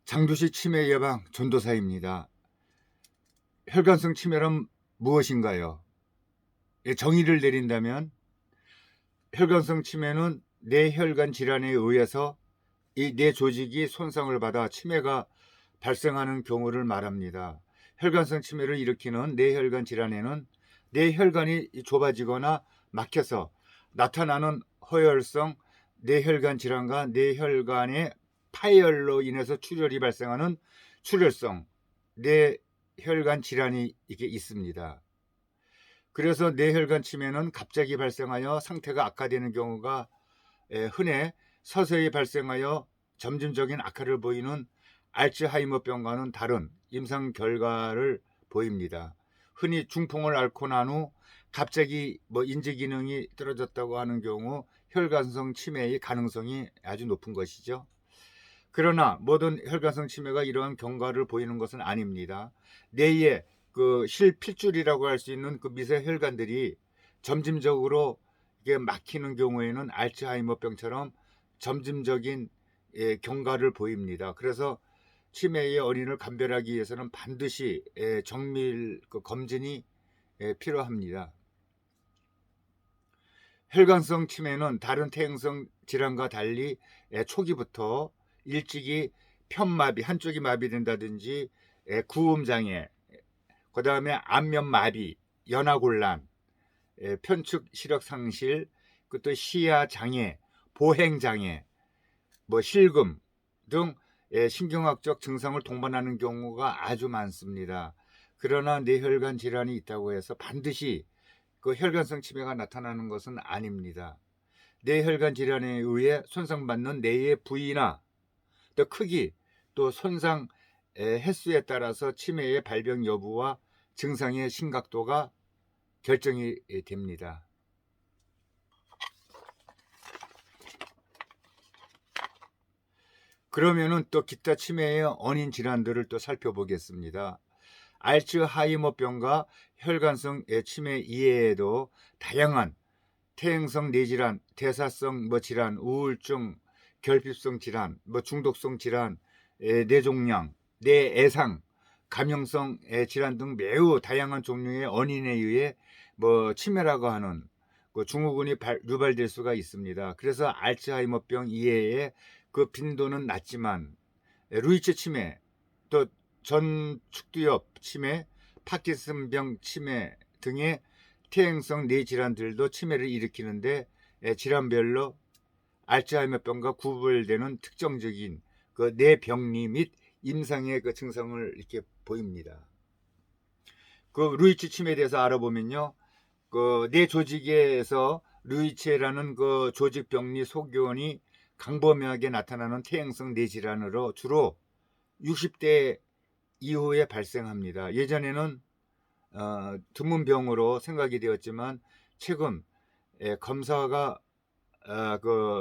장두시 치매 예방 전도사입니다. 혈관성 치매란 무엇인가요? 정의를 내린다면 혈관성 치매는 뇌혈관 질환에 의해서 이 뇌 조직이 손상을 받아 치매가 발생하는 경우를 말합니다. 혈관성 치매를 일으키는 뇌혈관 질환에는 뇌혈관이 좁아지거나 막혀서 나타나는 허혈성 뇌혈관 질환과 뇌혈관의 파열로 인해서 출혈이 발생하는 출혈성 뇌혈관 질환이 이게 있습니다. 그래서 뇌혈관 치매는 갑자기 발생하여 상태가 악화되는 경우가 흔해 서서히 발생하여 점진적인 악화를 보이는 알츠하이머병과는 다른 임상 결과를 보입니다. 흔히 중풍을 앓고 난 후 갑자기 인지 기능이 떨어졌다고 하는 경우 혈관성 치매의 가능성이 아주 높은 것이죠. 그러나 모든 혈관성 치매가 이러한 경과를 보이는 것은 아닙니다. 뇌의 실핏줄이라고 할 수 있는 그 미세 혈관들이 점진적으로 이게 막히는 경우에는 알츠하이머병처럼 점진적인 경과를 보입니다. 그래서 치매의 원인을 감별하기 위해서는 반드시 정밀 검진이 필요합니다. 혈관성 치매는 다른 퇴행성 질환과 달리 초기부터 일찍이 편마비, 한쪽이 마비된다든지 구음장애, 그 다음에 안면마비, 연화곤란, 편측 시력 상실, 또 시야장애, 보행장애, 실금 등 신경학적 증상을 동반하는 경우가 아주 많습니다. 그러나 뇌혈관 질환이 있다고 해서 반드시 그 혈관성 치매가 나타나는 것은 아닙니다. 뇌혈관 질환에 의해 손상받는 뇌의 부위나 또 크기, 또 손상 횟수에 따라서 치매의 발병 여부와 증상의 심각도가 결정이 됩니다. 그러면은 또 기타 치매의 원인 질환들을 또 살펴보겠습니다. 알츠하이머병과 혈관성 치매 이외에도 다양한 퇴행성 뇌질환, 대사성 질환, 우울증, 결핍성 질환, 중독성 질환, 뇌종양, 뇌애상, 감염성 질환 등 매우 다양한 종류의 원인에 의해 치매라고 하는 증후군이 유발될 수가 있습니다. 그래서 알츠하이머병 이외에 그 빈도는 낮지만 루이츠 치매, 또 전축두엽 치매, 파킨슨병 치매 등의 퇴행성 뇌질환들도 치매를 일으키는데 질환별로 알츠하이머병과 구별되는 특정적인 그 뇌병리 및 임상의 그 증상을 이렇게 보입니다. 그 루이츠 치매에 대해서 알아보면요, 그 뇌 조직에서 루이츠라는 그 조직병리 소견이 강범하게 나타나는 퇴행성 뇌질환으로 주로 60대 이후에 발생합니다. 예전에는 드문 병으로 생각이 되었지만 최근 검사가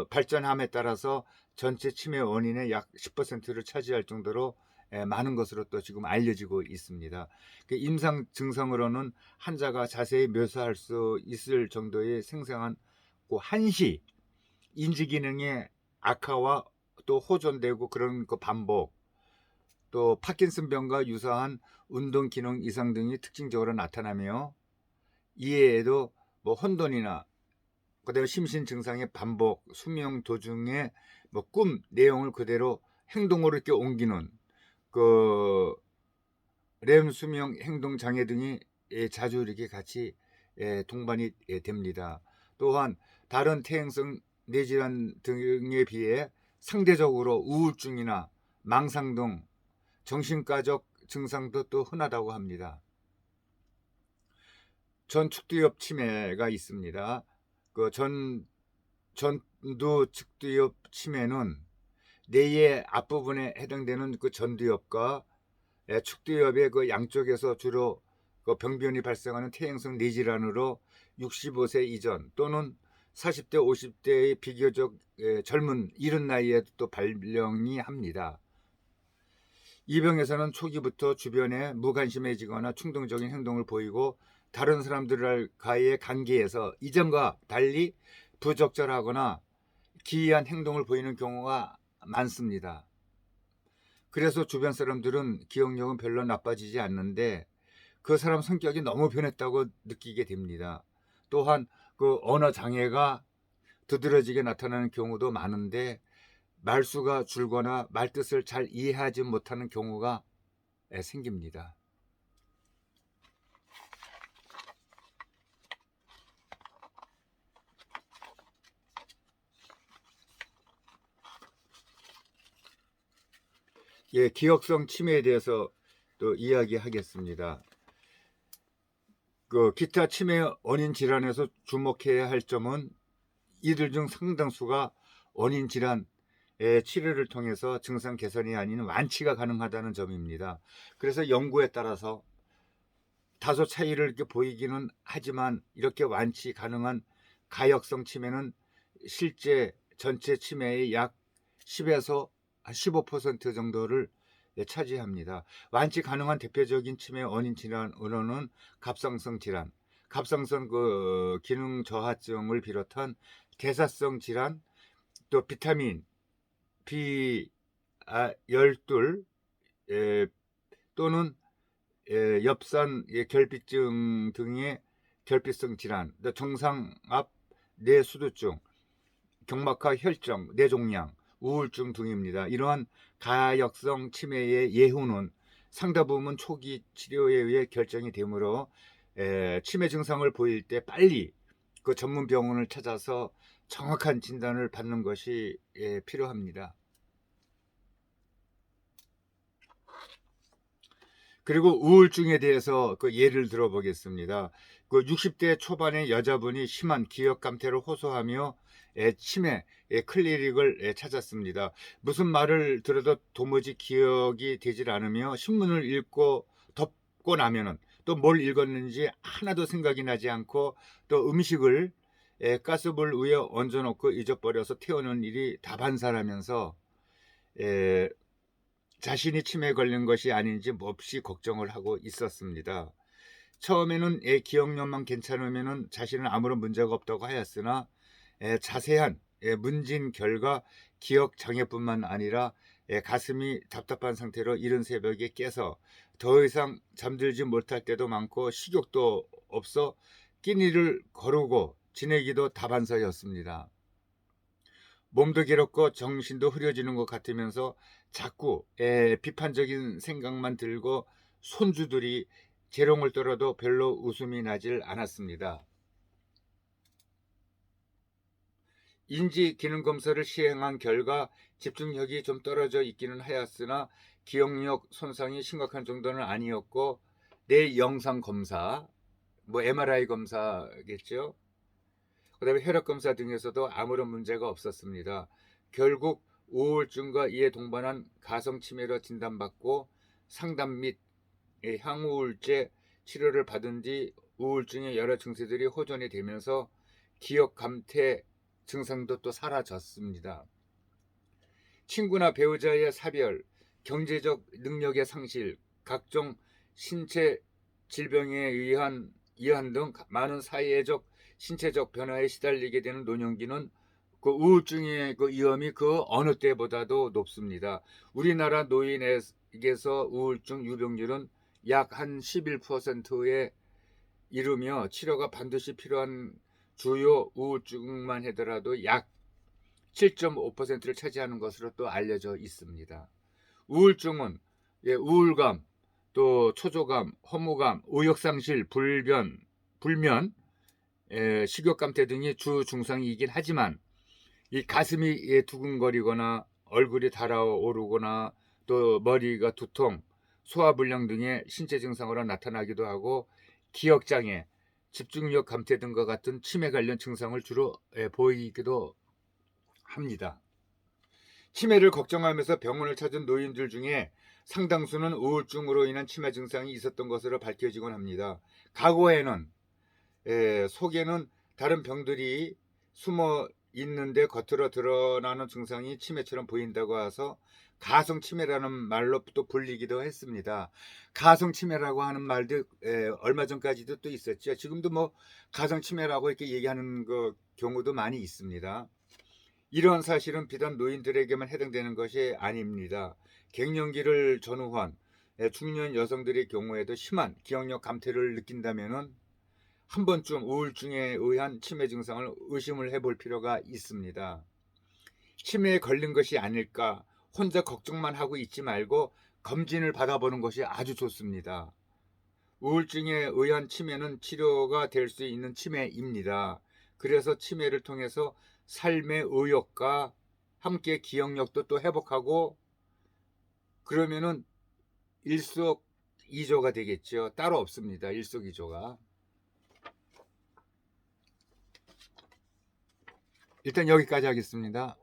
발전함에 따라서 전체 치매 원인의 약 10%를 차지할 정도로 많은 것으로 또 지금 알려지고 있습니다. 임상 증상으로는 환자가 자세히 묘사할 수 있을 정도의 생생한 한시, 인지 기능의 악화와 또 호전되고 그런 그 반복, 또 파킨슨병과 유사한 운동 기능 이상 등이 특징적으로 나타나며 이외에도 혼돈이나 그다음에 심신 증상의 반복, 수명 도중에 꿈 내용을 그대로 행동으로 이렇게 옮기는 렘 수명 행동 장애 등이 자주 이렇게 같이 동반이 됩니다. 또한 다른 퇴행성 뇌질환 등에 비해 상대적으로 우울증이나 망상 등 정신과적 증상도 또 흔하다고 합니다. 전축두엽 치매가 있습니다. 전두 측두엽 치매는 뇌의 앞부분에 해당되는 그 전두엽과 축두엽의 그 양쪽에서 주로 그 병변이 발생하는 퇴행성 뇌질환으로 65세 이전 또는 40대, 50대의 비교적 젊은 이른 나이에 또 발병이 합니다. 이 병에서는 초기부터 주변에 무관심해지거나 충동적인 행동을 보이고 다른 사람들과의 관계에서 이전과 달리 부적절하거나 기이한 행동을 보이는 경우가 많습니다. 그래서 주변 사람들은 기억력은 별로 나빠지지 않는데 그 사람 성격이 너무 변했다고 느끼게 됩니다. 또한 그 언어 장애가 두드러지게 나타나는 경우도 많은데 말수가 줄거나 말뜻을 잘 이해하지 못하는 경우가 생깁니다. 예, 기억성 치매에 대해서 또 이야기하겠습니다. 그 기타 치매 원인 질환에서 주목해야 할 점은 이들 중 상당수가 원인 질환의 치료를 통해서 증상 개선이 아닌 완치가 가능하다는 점입니다. 그래서 연구에 따라서 다소 차이를 이렇게 보이기는 하지만 이렇게 완치 가능한 가역성 치매는 실제 전체 치매의 약 10에서 15% 정도를 차지합니다. 완치 가능한 대표적인 치매 원인 질환으로는 갑상선 질환, 갑상선 그 기능 저하증을 비롯한 대사성 질환, 또 비타민 B12 또는 엽산 결핍증 등의 결핍성 질환, 정상압 뇌수두증, 경막하 혈증, 뇌종양, 우울증 등입니다. 이러한 가역성 치매의 예후는 상당 부분 초기 치료에 의해 결정이 되므로 치매 증상을 보일 때 빨리 그 전문 병원을 찾아서 정확한 진단을 받는 것이 필요합니다. 그리고 우울증에 대해서 그 예를 들어보겠습니다. 그 60대 초반의 여자분이 심한 기억 감퇴를 호소하며 치매 클리닉을 찾았습니다. 무슨 말을 들어도 도무지 기억이 되질 않으며 신문을 읽고 덮고 나면은 또 뭘 읽었는지 하나도 생각이 나지 않고 또 음식을 가스불 위에 얹어놓고 잊어버려서 태우는 일이 다반사라면서 자신이 치매에 걸린 것이 아닌지 몹시 걱정을 하고 있었습니다. 처음에는 기억력만 괜찮으면 자신은 아무런 문제가 없다고 하였으나 자세한 문진 결과 기억 장애뿐만 아니라 가슴이 답답한 상태로 이른 새벽에 깨서 더 이상 잠들지 못할 때도 많고 식욕도 없어 끼니를 거르고 지내기도 다반사였습니다. 몸도 괴롭고 정신도 흐려지는 것 같으면서 자꾸 비판적인 생각만 들고 손주들이 재롱을 떨어도 별로 웃음이 나질 않았습니다. 인지기능검사를 시행한 결과 집중력이 좀 떨어져 있기는 하였으나 기억력 손상이 심각한 정도는 아니었고 뇌 영상검사, 뭐 MRI 검사겠죠. 그 다음에 혈액검사 등에서도 아무런 문제가 없었습니다. 결국 우울증과 이에 동반한 가성치매로 진단받고 상담 및 항우울제 치료를 받은 뒤 우울증의 여러 증세들이 호전이 되면서 기억 감퇴 증상도 또 사라졌습니다. 친구나 배우자의 사별, 경제적 능력의 상실, 각종 신체 질병에 의한 등 많은 사회적 신체적 변화에 시달리게 되는 노년기는 그 우울증의 그 위험이 그 어느 때보다도 높습니다. 우리나라 노인에게서 우울증 유병률은 약 한 11%에 이르며 치료가 반드시 필요한 주요 우울증만 하더라도 약 7.5%를 차지하는 것으로 또 알려져 있습니다. 우울증은 우울감, 또 초조감, 허무감, 의욕상실, 불면, 식욕감퇴 등이 주 증상이긴 하지만 이 가슴이 두근거리거나 얼굴이 달아오르거나 또 머리가 두통, 소화불량 등의 신체 증상으로 나타나기도 하고 기억장애, 집중력 감퇴 등과 같은 치매 관련 증상을 주로 보이기도 합니다. 치매를 걱정하면서 병원을 찾은 노인들 중에 상당수는 우울증으로 인한 치매 증상이 있었던 것으로 밝혀지곤 합니다. 과거에는 속에는 다른 병들이 숨어 있는데 겉으로 드러나는 증상이 치매처럼 보인다고 해서 가성치매라는 말로 또 불리기도 했습니다. 가성치매라고 하는 말도 얼마 전까지도 또 있었죠. 지금도 뭐 가성치매라고 이렇게 얘기하는 그 경우도 많이 있습니다. 이러한 사실은 비단 노인들에게만 해당되는 것이 아닙니다. 갱년기를 전후한 중년 여성들의 경우에도 심한 기억력 감퇴를 느낀다면은 한 번쯤 우울증에 의한 치매 증상을 의심을 해볼 필요가 있습니다. 치매에 걸린 것이 아닐까 혼자 걱정만 하고 있지 말고 검진을 받아보는 것이 아주 좋습니다. 우울증에 의한 치매는 치료가 될 수 있는 치매입니다. 그래서 치매를 통해서 삶의 의욕과 함께 기억력도 또 회복하고 그러면은 일석이조가 되겠죠. 따로 없습니다. 일석이조가. 일단 여기까지 하겠습니다.